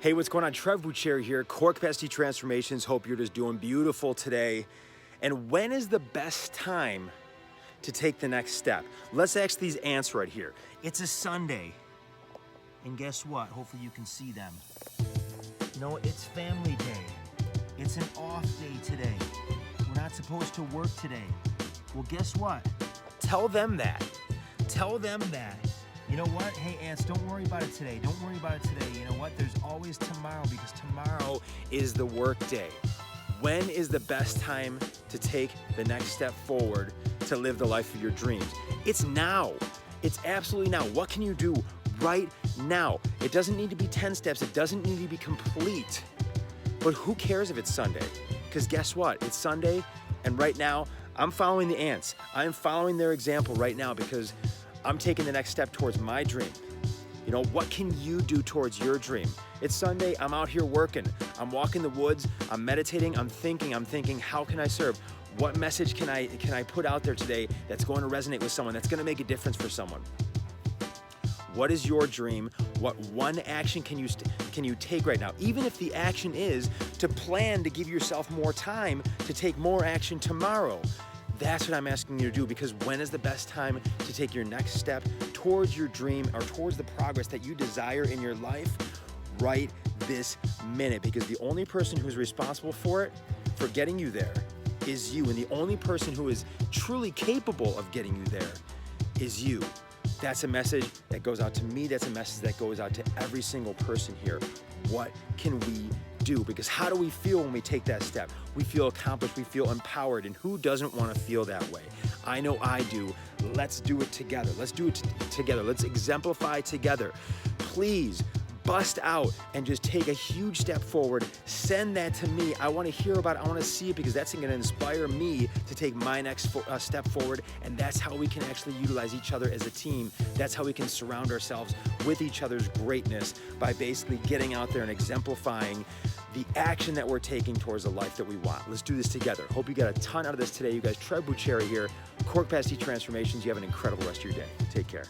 Hey, what's going on? Trev Bucheri here, Core Capacity Transformations. Hope you're just doing beautiful today. And when is the best time to take the next step? Let's ask these ants right here. It's a Sunday. And guess what? Hopefully you can see them. No, it's family day. It's an off day today. We're not supposed to work today. Well, guess what? Tell them that. Tell them that. You know what? Hey, ants, don't worry about it today. Don't worry about it today. You know what? There's always tomorrow, because tomorrow is the work day. When is the best time to take the next step forward to live the life of your dreams? It's now. It's absolutely now. What can you do right now? It doesn't need to be 10 steps. It doesn't need to be complete. But who cares if it's Sunday? Because guess what? It's Sunday, and right now, I'm following the ants. I'm following their example right now because I'm taking the next step towards my dream. You know, what can you do towards your dream? It's Sunday, I'm out here working. I'm walking the woods, I'm meditating, I'm thinking, how can I serve? What message can I put out there today that's going to resonate with someone, that's gonna make a difference for someone? What is your dream? What one action can you take right now? Even if the action is to plan to give yourself more time to take more action tomorrow. That's what I'm asking you to do, because when is the best time to take your next step towards your dream or towards the progress that you desire in your life? Right this minute, because the only person who's responsible for it, for getting you there, is you. And the only person who is truly capable of getting you there is you. That's a message that goes out to me. That's a message that goes out to every single person here. What can we do? Because how do we feel when we take that step? We feel accomplished, we feel empowered, and who doesn't want to feel that way? I know I do. Let's do it together. Let's do it together. Let's exemplify together. Please bust out and just take a huge step forward. Send that to me. I want to hear about it. I want to see it, because that's going to inspire me to take my next step forward. And that's how we can actually utilize each other as a team. That's how we can surround ourselves with each other's greatness, by basically getting out there and exemplifying the action that we're taking towards the life that we want. Let's do this together. Hope you got a ton out of this today. You guys, Trev Bucheri here, Core Capacity Transformations. You have an incredible rest of your day. Take care.